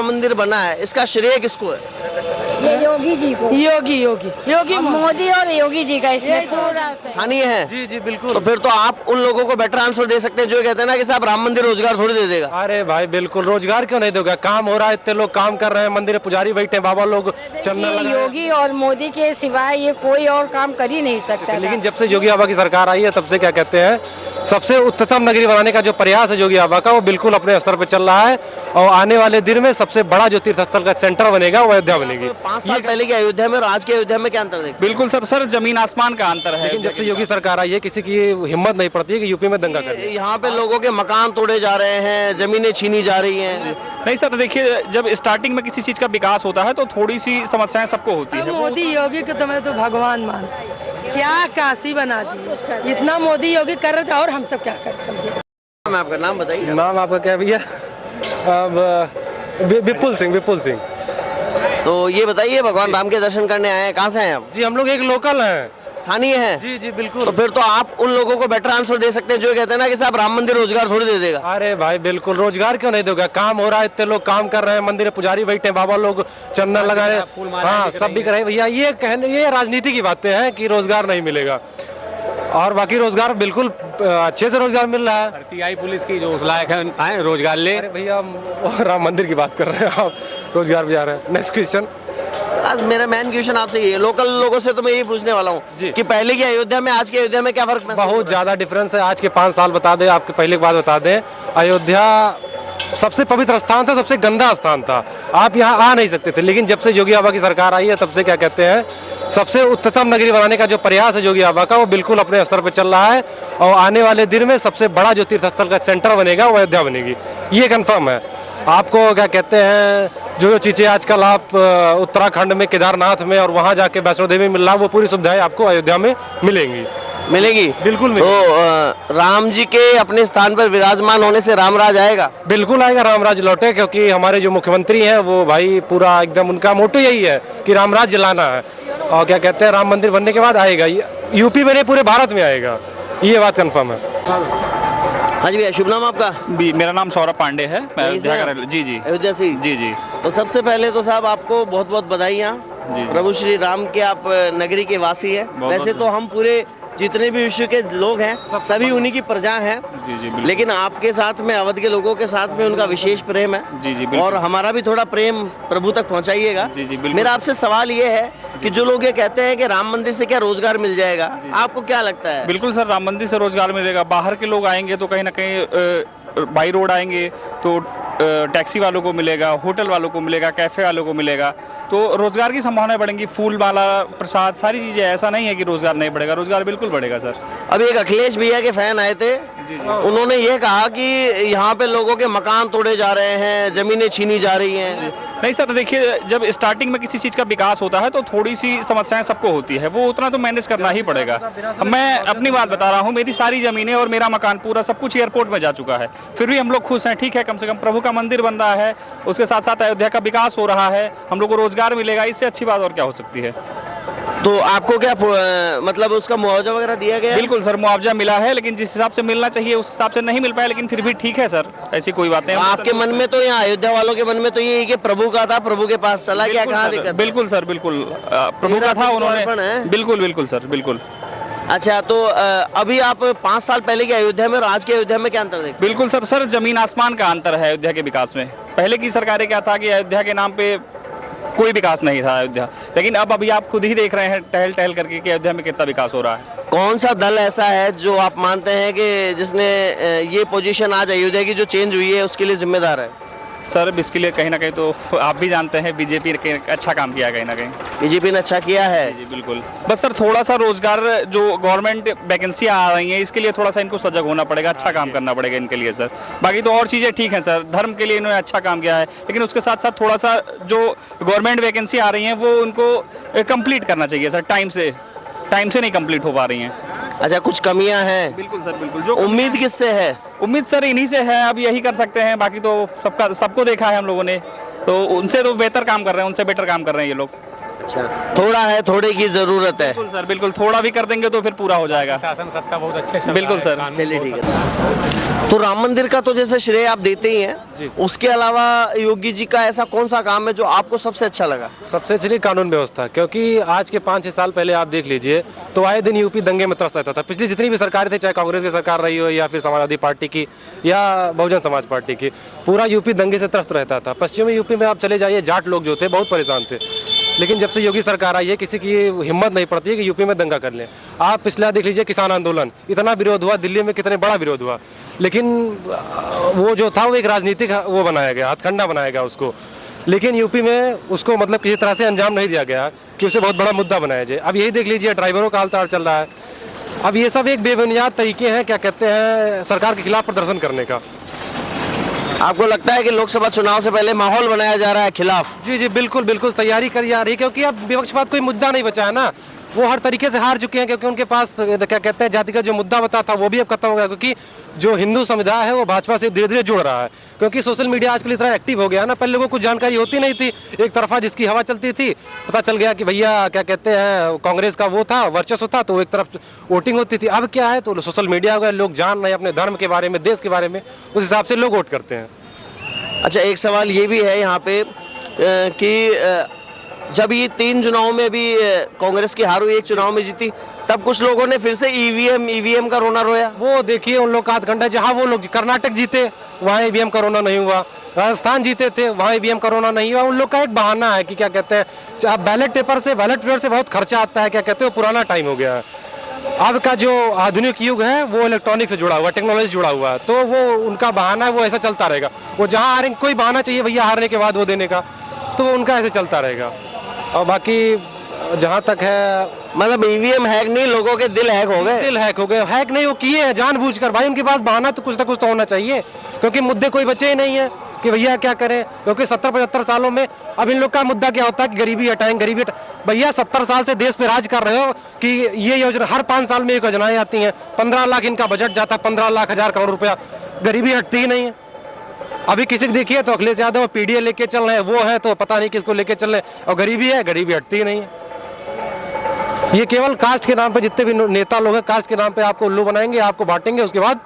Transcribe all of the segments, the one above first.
मंदिर बना है, इसका श्रेय किसको है? ये योगी जी को। योगी मोदी और योगी जी का इसमें थोड़ा सा स्थानीय है। जी जी बिल्कुल। तो फिर तो आप उन लोगों को बेटर आंसर दे सकते हैं जो कहते हैं ना कि साहब राम मंदिर रोजगार थोड़ी दे देगा। अरे भाई बिल्कुल, रोजगार क्यों नहीं दोगे? काम हो रहा है, इतने लोग काम कर रहे हैं, मंदिर में पुजारी बैठे हैं, बाबा लोग चंदन ये लगा योगी और मोदी के सिवाय ये कोई और काम कर ही नहीं सकता। लेकिन जब से योगी बाबा की सरकार आई है तब से क्या कहते हैं, सबसे उच्चतम नगरी बनाने का जो प्रयास है योगी बाबा का, वो बिल्कुल अपने स्तर पे चल रहा है। और आने वाले दिन में सबसे बड़ा जो तीर्थ स्थल का सेंटर बनेगा वो अयोध्या बनेगी। 5 साल पहले की अयोध्या में और आज की अयोध्या में क्या अंतर देखते बिल्कुल सर जमीन आसमान का अंतर है। लेकिन जब से योगी सरकार आई है किसी की हिम्मत नहीं पड़ती है कि यूपी में दंगा करे। हैं? यहाँ पे लोगों के मकान तोड़े जा रहे हैं, जमीनें छीनी जा रही हैं। नहीं सर, देखिए जब स्टार्टिंग में किसी चीज का विकास होता है तो थोड़ी सी समस्याएं सबको होती है। मोदी योगी को तो मैं तो भगवान मान, क्या काशी बना दी, इतना मोदी योगी कर रहे थे और हम सब क्या कर समझे। मैं आपका नाम बताइए। नाम आपका क्या भैया? विपुल सिंह। तो ये बताइए, भगवान राम के दर्शन करने आए हैं, कहाँ से हैं आप? जी हम लोग एक लोकल हैं। स्थानीय हैं। जी जी बिल्कुल। तो फिर तो आप उन लोगों को बेटर आंसर दे सकते हैं जो कहते हैं ना कि साहब राम मंदिर रोजगार थोड़ी दे देगा। अरे भाई बिल्कुल, रोजगार क्यों नहीं दोगे? काम हो रहा है, इतने लोग काम कर रहे हैं, मंदिर में पुजारी बैठे हैं, बाबा लोग चंदन लगाए, हाँ सब बिक रहे हैं भैया। ये राजनीति की बातें हैं कि रोजगार नहीं मिलेगा, और बाकी रोजगार बिल्कुल अच्छे से रोजगार मिल रहा है। टीआई पुलिस की जो उस लायक है रोजगार ले। अरे भैया हम राम मंदिर की बात कर रहे हैं, आप रोजगार भी जा रहे हैं। Next question. आज मेरा मेन क्वेश्चन आपसे ये है, लोकल लोगों से तो मैं यही पूछने वाला हूँ कि पहले की अयोध्या में आज की अयोध्या में क्या फर्क महसूस बहुत ज़्यादा डिफरेंस है। आज के 5 साल बता दें, आपके पहले की बात बता दें, अयोध्या सबसे पवित्र स्थान था, सबसे गंदा स्थान था, आप यहाँ आ नहीं सकते थे। लेकिन जब से योगी बाबा की सरकार आई है तब से क्या कहते हैं, सबसे उच्चतम नगरी बनाने का जो प्रयास है योगी बाबा का, वो बिल्कुल अपने स्तर पे चल रहा है। और आने वाले दिन में सबसे बड़ा जो तीर्थ स्थल का सेंटर बनेगा वो अयोध्या बनेगी, ये कंफर्म है। आपको क्या कहते हैं, जो चीज़ें आजकल आप उत्तराखंड में केदारनाथ में और वहाँ जाके वैष्णो देवी मिल रहा, वो पूरी सुविधाएं आपको अयोध्या में मिलेंगी। मिलेगी? बिल्कुल मिलेगी। तो राम जी के अपने स्थान पर विराजमान होने से रामराज आएगा? बिल्कुल आएगा, रामराज लौटे, क्योंकि हमारे जो मुख्यमंत्री हैं वो भाई पूरा एकदम, उनका मोटो यही है कि रामराज जलाना है। और क्या कहते हैं, राम मंदिर बनने के बाद आएगा, यूपी में नहीं पूरे भारत में आएगा, ये बात कंफर्म है। हाँ जी भैया, शुभ नाम आपका? मेरा नाम सौरभ पांडे है, मैं अयोध्या का। जी जी अयोध्या से? जी जी। तो सबसे पहले तो साहब आपको बहुत बहुत बधाइयाँ, प्रभु श्री राम के आप नगरी के वासी है। वैसे तो हम पूरे जितने भी विश्व के लोग हैं सभी उन्हीं की प्रजा हैं। जी जी लेकिन आपके साथ में, अवध के लोगों के साथ में उनका विशेष प्रेम है। जी जी और हमारा भी थोड़ा प्रेम प्रभु तक पहुंचाइएगा। जी जी बिल्कुल। मेरा आपसे सवाल ये है कि जो लोग ये कहते हैं कि राम मंदिर से क्या रोजगार मिल जाएगा, आपको क्या लगता है? बिल्कुल सर, राम मंदिर से रोजगार मिलेगा। बाहर के लोग आएंगे तो कहीं ना कहीं बाई रोड आएंगे तो टैक्सी वालों को मिलेगा, होटल वालों को मिलेगा, कैफे वालों को मिलेगा, तो रोजगार की संभावनाएं बढ़ेंगी। फूल माला, प्रसाद, सारी चीजें, ऐसा नहीं है कि रोजगार नहीं बढ़ेगा, रोजगार बिल्कुल बढ़ेगा सर। अभी एक अखिलेश भैया के फैन आए थे, उन्होंने ये कहा कि यहाँ पे लोगों के मकान तोड़े जा रहे हैं, जमीनें छीनी जा रही हैं। नहीं सर, देखिए जब स्टार्टिंग में किसी चीज का विकास होता है तो थोड़ी सी समस्याएं सबको होती है, वो उतना तो मैनेज करना ही पड़ेगा। अब मैं अपनी बात बता रहा हूँ, मेरी सारी जमीनें और मेरा मकान पूरा सब कुछ एयरपोर्ट में जा चुका है, फिर भी हम लोग खुश हैं। ठीक है, कम से कम प्रभु का मंदिर बन रहा है, उसके साथ साथ अयोध्या का विकास हो रहा है, हम लोग को रोजगार मिलेगा, इससे अच्छी बात और क्या हो सकती है। तो आपको क्या मतलब उसका मुआवजा वगैरह दिया गया? बिल्कुल सर, मुआवजा मिला है, लेकिन जिस हिसाब से मिलना चाहिए उस हिसाब से नहीं मिल पाया, लेकिन फिर भी ठीक है सर, ऐसी कोई बात नहीं। आपके मन में तो, यहाँ अयोध्या वालों के मन में तो ये है कि प्रभु का था, प्रभु के पास चला गया, कहाँ दिक्कत? बिल्कुल सर, बिल्कुल प्रभु का था, उन्होंने, बिल्कुल बिल्कुल सर, बिल्कुल। अच्छा, तो अभी आप 5 साल पहले की अयोध्या में और आज की अयोध्या में क्या अंतर देखते? बिल्कुल सर जमीन आसमान का अंतर है अयोध्या के विकास में। पहले की सरकारें क्या था कि अयोध्या के नाम पे कोई विकास नहीं था अयोध्या, लेकिन अब अभी आप खुद ही देख रहे हैं टहल टहल करके कि अयोध्या में कितना विकास हो रहा है। कौन सा दल ऐसा है जो आप मानते हैं कि जिसने ये पोजीशन आज अयोध्या की जो चेंज हुई है उसके लिए जिम्मेदार है? सर इसके लिए कहीं ना कहीं तो आप भी जानते हैं बीजेपी ने अच्छा काम किया है, कहीं ना कहीं बीजेपी ने अच्छा किया है। जी बिल्कुल। बस सर थोड़ा सा रोजगार, जो गवर्नमेंट वैकेंसी आ रही है, इसके लिए थोड़ा सा इनको सजग होना पड़ेगा, अच्छा काम करना पड़ेगा इनके लिए सर। बाकी तो और चीज़ें ठीक हैं सर, धर्म के लिए इन्होंने अच्छा काम किया है, लेकिन उसके साथ साथ थोड़ा सा जो गवर्नमेंट वैकेंसी आ रही हैं वो उनको कंप्लीट करना चाहिए सर, टाइम से नहीं कंप्लीट हो पा रही हैं। अच्छा, कुछ कमियां हैं? बिल्कुल सर, बिल्कुल। जो उम्मीद किससे है? उम्मीद सर इन्हीं से है, अब यही कर सकते हैं, बाकी तो सबको देखा है हम लोगों ने, तो उनसे तो बेहतर काम कर रहे हैं, उनसे बेटर काम कर रहे हैं ये लोग। अच्छा, थोड़ा है, थोड़े की जरूरत है। बिल्कुल सर, बिल्कुल, थोड़ा भी कर देंगे तो फिर पूरा हो जाएगा। शासन सत्ता बहुत अच्छे से बिल्कुल सर। चलिए ठीक है। तो राम मंदिर का तो जैसे श्रेय आप देते ही हैं, उसके अलावा योगी जी का ऐसा कौन सा काम है जो आपको सबसे अच्छा लगा? सबसे अच्छी कानून व्यवस्था, क्योंकि आज के 5-6 साल पहले आप देख लीजिए तो आए दिन यूपी दंगे में त्रस्त रहता था। पिछली जितनी भी सरकार थी, चाहे कांग्रेस की सरकार रही हो या फिर समाजवादी पार्टी की या बहुजन समाज पार्टी की, पूरा यूपी दंगे से त्रस्त रहता था। पश्चिमी यूपी में आप चले जाइए, जाट लोग जो थे बहुत परेशान थे। लेकिन जब से योगी सरकार आई है, किसी की हिम्मत नहीं पड़ती है कि यूपी में दंगा कर लें। आप पिछला देख लीजिए, किसान आंदोलन, इतना विरोध हुआ, दिल्ली में कितने बड़ा विरोध हुआ, लेकिन वो जो था वो एक राजनीतिक वो बनाया गया, हथकंडा बनाया गया उसको। लेकिन यूपी में उसको मतलब किसी तरह से अंजाम नहीं दिया गया कि उसे बहुत बड़ा मुद्दा बनाया जाए। अब यही देख लीजिए, ड्राइवरों का हालचाल चल रहा है। अब ये सब एक बेबुनियाद तरीके हैं, क्या कहते हैं, सरकार के खिलाफ प्रदर्शन करने का। आपको लगता है कि लोकसभा चुनाव से पहले माहौल बनाया जा रहा है खिलाफ? जी जी, बिल्कुल बिल्कुल तैयारी करी जा रही है, क्योंकि अब विपक्षपात कोई मुद्दा नहीं बचा है ना। वो हर तरीके से हार चुके हैं, क्योंकि उनके पास क्या कहते हैं, जातिगत जो मुद्दा बता था वो भी अब खत्म हो गया, क्योंकि जो हिंदू समुदाय है वो भाजपा से धीरे धीरे जुड़ रहा है। क्योंकि सोशल मीडिया आजकल इतना एक्टिव हो गया है ना, पहले लोगों को कुछ जानकारी होती नहीं थी, एक तरफा जिसकी हवा चलती थी, पता चल गया कि भैया क्या कहते हैं, कांग्रेस का वो था, वर्चस्व था, तो एक तरफ वोटिंग होती थी। अब क्या है, तो सोशल मीडिया हो गया, लोग जान रहे हैं अपने धर्म के बारे में, देश के बारे में, उस हिसाब से लोग वोट करते हैं। अच्छा, एक सवाल ये भी है यहाँ पे कि जब ये 3 चुनाव में भी कांग्रेस की हार हुई, एक चुनाव में जीती, तब कुछ लोगों ने फिर से ईवीएम का रोना रोया। वो देखिए, उन लोग का आध घंटा, जहाँ वो लोग कर्नाटक जीते वहाँ ईवीएम का रोना नहीं हुआ, राजस्थान जीते थे वहाँ ईवीएम का रोना नहीं हुआ। उन लोग का एक बहाना है कि क्या कहते हैं, बैलेट पेपर से बहुत खर्चा आता है, क्या कहते हैं, वो पुराना टाइम हो गया है। अब का जो आधुनिक युग है वो इलेक्ट्रॉनिक से जुड़ा हुआ, टेक्नोलॉजी जुड़ा हुआ है, तो वो उनका बहाना है, वो ऐसा चलता रहेगा। वो जहाँ हारेंगे, कोई बहाना चाहिए भैया हारने के बाद वो देने का, तो उनका ऐसे चलता रहेगा। और बाकी जहाँ तक है, मतलब ईवीएम हैक नहीं, लोगों के दिल हैक हो गए। दिल हैक हो गए, हैक नहीं वो किए हैं जानबूझकर। भाई उनके पास बहाना तो कुछ ना कुछ तो होना चाहिए, क्योंकि मुद्दे कोई बचे ही नहीं है कि भैया क्या करें। क्योंकि 70-75 सालों में अब इन लोग का मुद्दा क्या होता है कि गरीबी हटाएं, गरीबी भैया 70 साल से देश पे राज कर रहे हो कि ये योजना हर 5 साल में एक योजनाएं आती हैं, 15 लाख इनका बजट जाता है, 15 लाख 1000 करोड़ रुपया, गरीबी हटती ही नहीं है। अभी किसी को देखिए तो अखिलेश यादव पीडीए लेके चल रहे हैं, वो है तो पता नहीं किसको लेके चल रहे हैं, और गरीबी है, गरीबी हटती ही नहीं है। ये केवल कास्ट के नाम पे, जितने भी नेता लोग हैं कास्ट के नाम पे आपको उल्लू बनाएंगे, आपको बांटेंगे, उसके बाद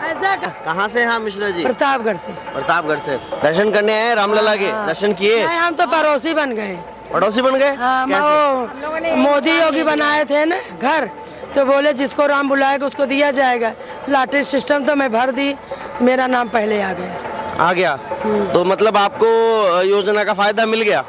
ऐसा कहाँ से? हाँ मिश्रा जी, प्रतापगढ़ से। प्रतापगढ़ से दर्शन करने आए रामलला के? दर्शन किए? नहीं, हम तो पड़ोसी बन गए। पड़ोसी बन गए? हाँ, कैसे? मोदी योगी बनाए थे ना घर, तो बोले जिसको राम बुलाएगा उसको दिया जाएगा। लॉटरी सिस्टम तो मैं भर दी, मेरा नाम पहले आ गया। तो मतलब आपको योजना का फायदा मिल गया।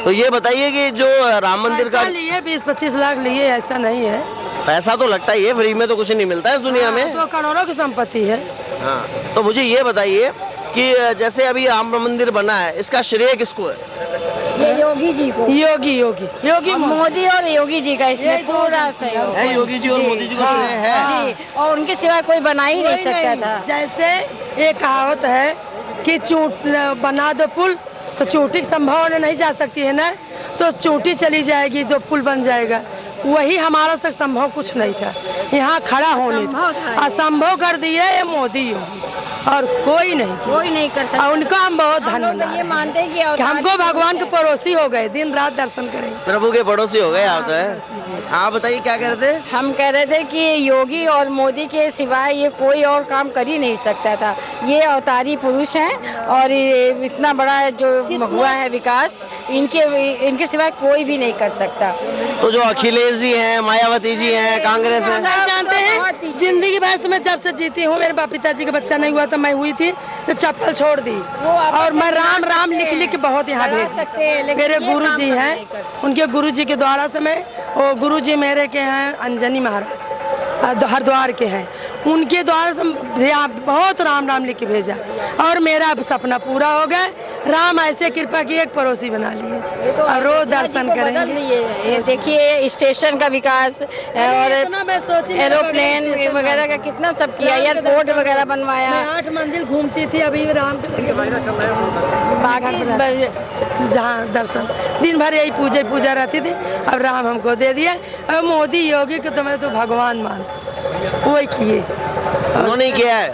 तो ये बताइए कि जो राम मंदिर का लिए 20-25 लाख लिए, ऐसा नहीं है। पैसा तो लगता ही है, फ्री में तो कुछ नहीं मिलता है इस दुनिया में। तो करोड़ों की संपत्ति है। हाँ, तो मुझे ये बताइए कि जैसे अभी राम मंदिर बना है, इसका श्रेय किसको है? ये योगी जी को, योगी मोदी और योगी जी का इसमें पूरा सहयोग है। योगी जी और मोदी जी को श्रेय है जी, और उनके सिवा कोई बना ही नहीं सकता था। जैसे एक कहावत है कि चूंट बना दो पुल तो चोटी संभव नहीं जा सकती है ना, तो चोटी चली जाएगी तो पुल बन जाएगा। वही हमारा सब संभव कुछ नहीं था, यहाँ खड़ा होने असंभव कर दिए ये मोदी योगी, और कोई नहीं कर सकता। उनको हम बहुत धन्यवाद ये मानते हैं कि हमको भगवान के पड़ोसी हो गए, दिन रात दर्शन करें, प्रभु के पड़ोसी हो गए आप तो है। आप बताइए क्या कह रहे थे? हम कह रहे थे कि योगी और मोदी के सिवाय ये कोई और काम कर ही नहीं सकता था। ये अवतारी पुरुष हैं और इतना बड़ा जो हुआ है विकास, इनके सिवाय कोई भी नहीं कर सकता। तो जो अखिलेश जी हैं, मायावती जी हैं, कांग्रेस है, जानते हैं जिंदगी भर से मैं जब से जीती हूँ, मेरे पिताजी का बच्चा नहीं हुआ तो मैं हुई थी तो चप्पल छोड़ दी, और मैं राम राम लिख के बहुत यहाँ भेज। मेरे गुरु जी हैं, उनके गुरु जी के द्वारा से मैं, वो गुरु जी मेरे के हैं अंजनी महाराज, हरिद्वार के हैं, उनके द्वारा से बहुत राम राम लिख के भेजा, और मेरा सपना पूरा हो गया। राम ऐसे कृपा की एक पड़ोसी बना लिए, और रोज दर्शन करेंगे। देखिए स्टेशन का विकास और एरोप्लेन वगैरह का कितना सब किया, एयरपोर्ट वगैरह बनवाया। 8 मंदिर घूमती थी, अभी राम के जहाँ दर्शन दिन भर यही पूजा रहती थी, अब राम हमको दे दिया। अब मोदी योगी को तो मैं तो भगवान मानती, वही किए, उन्होंने किया है,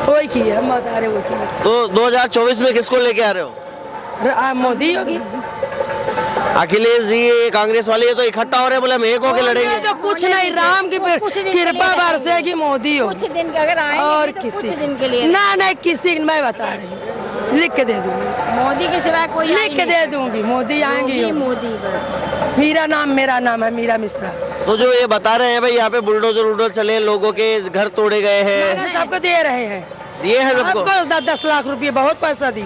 वही किए, हम बता रहे वो किए। तो 2024 में किसको लेके आ रहे हो? मोदी योगी। अखिलेश जी ये कांग्रेस वाले ये तो इकट्ठा हो रहे हैं, बोले हम एक होके ये लड़ेंगे। तो कुछ नहीं, राम की कृपा बरसेगी, मोदी हो कुछ दिन के अगर आएंगे और भी तो किसी कुछ दिन के लिए ना नहीं, किसी मैं बता रही हूँ, लिख के दे दूंगी, मोदी के सिवा कोई आ ही लिख के नहीं दे दूंगी, मोदी आएंगे। योगी मोदी बस। मेरा नाम है मीरा मिश्रा। तो जो ये बता रहे हैं भाई यहाँ पे बुलडोजर उल्डोजर चले, लोगों के घर तोड़े गए हैं, सबको दे रहे हैं, ये है सबको। सबको 10 लाख रुपए बहुत पैसा दी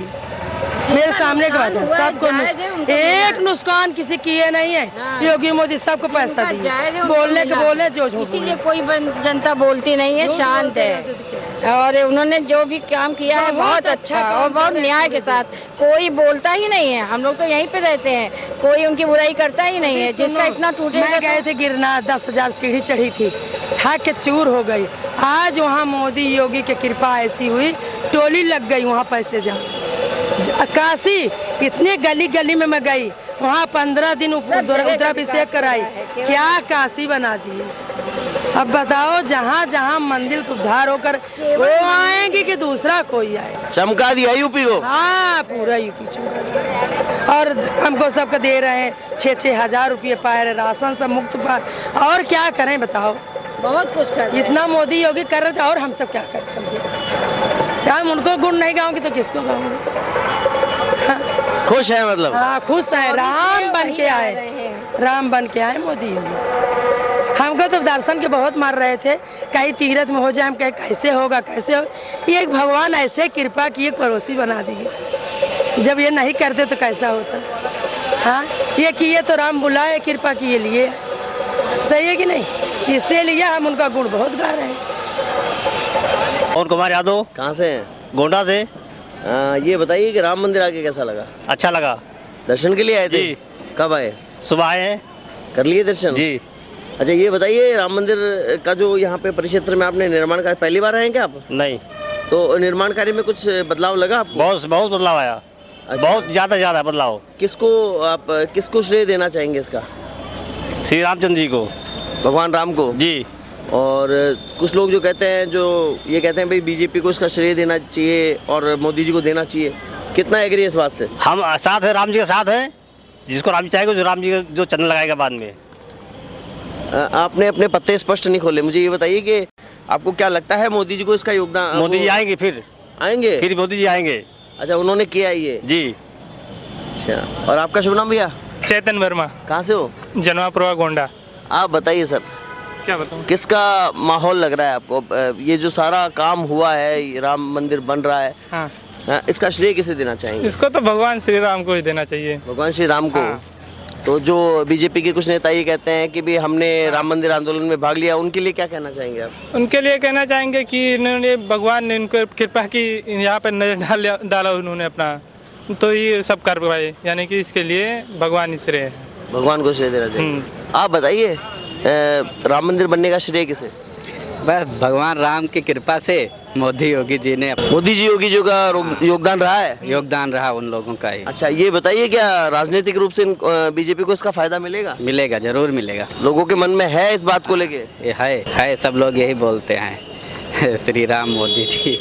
मेरे सामने के बात है, हुआ है, सबको जायज है, उनको एक नुकसान किसी किए नहीं है। योगी मोदी सबको पैसा उनका जायज है, दिए, उनको बोलने के मिला। बोले जो झूठ इसीलिए कोई जनता बोलती नहीं है, शांत है। और उन्होंने जो भी काम किया है बहुत अच्छा और बहुत न्याय के साथ, कोई बोलता ही नहीं है। हम लोग तो यहीं पे रहते हैं, कोई उनकी बुराई करता ही नहीं है। जिसका इतना टूटेगा मैं गए थे गिरना, 10,000 सीढ़ी चढ़ी थी, थक के चूर हो गई। आज वहाँ मोदी योगी की कृपा ऐसी हुई, टोली लग गई वहाँ पैसे काशी इतनी गली गली में मैं गई, वहाँ 15 दिन रुद्राभिषेक कराई, क्या काशी बना दिए। अब बताओ, जहाँ जहाँ मंदिर उद्धार होकर वो आएंगे कि दूसरा कोई आए। चमका दिया यूपी को। हाँ, पूरा यूपी चमका दिया। और हमको सबको दे रहे हैं 6-6 हजार रुपये पाए रहे, राशन से मुक्त पाए। और क्या करें बताओ, बहुत कुछ कर इतना मोदी योगी कर रहे थे, और हम सब क्या कर समझे। हम उनको गुण नहीं गाऊंगी तो किसको गाऊंगी। खुश है मतलब। हाँ, खुश है, राम बन के आए, राम बन के आए मोदी योगी। हमको तो दर्शन के बहुत मार रहे थे, कहीं तीरथ में हो जाए, हम कहे कैसे होगा कैसे हो। ये एक भगवान ऐसे कृपा की एक पड़ोसी बना दिए, जब ये नहीं करते तो कैसा होता। हाँ, ये किए तो राम बुलाए, कृपा किए लिए, सही है कि नहीं। इसीलिए हम उनका गुण बहुत गा रहे हैं। और कुमार यादव। कहाँ से हैं? गोंडा से। ये बताइए कि राम मंदिर आके कैसा लगा? अच्छा लगा। दर्शन के लिए आए थे? जी। कब आए? सुबह आए हैं। कर लिए दर्शन? जी। अच्छा ये बताइए, राम मंदिर का जो यहाँ पे परिक्षेत्र में आपने निर्माण कार्य, पहली बार आए हैं क्या आप? नहीं, तो निर्माण कार्य में कुछ बदलाव लगा आपको? बहुत बदलाव आया। अच्छा। बहुत ज़्यादा बदलाव। किसको श्रेय देना चाहेंगे इसका? श्री रामचंद्र जी को, भगवान राम को? जी। और कुछ लोग जो कहते हैं, जो ये कहते हैं भाई बीजेपी को इसका श्रेय देना चाहिए और मोदी जी को देना चाहिए, कितना एग्री है इस बात से? हम साथ है, राम जी के साथ है, जिसको राम जी चाहेगा, जो राम जी का जो चंद्र लगाएगा बाद में। आपने अपने पत्ते स्पष्ट नहीं खोले, मुझे ये बताइए कि आपको क्या लगता है मोदी जी को इसका योगदान? मोदी जी आएंगे, फिर मोदी जी आएंगे। अच्छा, उन्होंने किया ये? जी। अच्छा, और आपका शुभ नाम भैया? चेतन वर्मा, कहाँ से हो? जनवापुरा गोंडा। आप बताइए सर, क्या बताऊँ? किसका माहौल लग रहा है आपको? ये जो सारा काम हुआ है, राम मंदिर बन रहा है, हाँ, इसका श्रेय किसे देना चाहेंगे? इसको तो भगवान श्री राम को ही देना चाहिए। भगवान श्री राम को? हाँ। तो जो बीजेपी के कुछ नेता ये कहते हैं कि भी हमने राम मंदिर आंदोलन में भाग लिया, उनके लिए क्या कहना चाहेंगे आप? उनके लिए कहना चाहेंगे कि इन्होंने, भगवान ने इनको कृपा की, यहाँ पर नजर डाला उन्होंने अपना, तो ये सब कर पाए, यानी कि इसके लिए भगवान ही श्रेय है। भगवान को श्रेय देना चाहिए। आप बताइए, राम मंदिर बनने का श्रेय किसे? बस भगवान राम की कृपा से मोदी योगी जी ने मोदी जी योगी जी का योगदान रहा है? योगदान रहा उन लोगों का ही। अच्छा, ये बताइए, क्या राजनीतिक रूप से बीजेपी को इसका फायदा मिलेगा? मिलेगा, जरूर मिलेगा। लोगों के मन में है इस बात को लेके? ये है, सब लोग यही बोलते हैं श्री राम मोदी जी।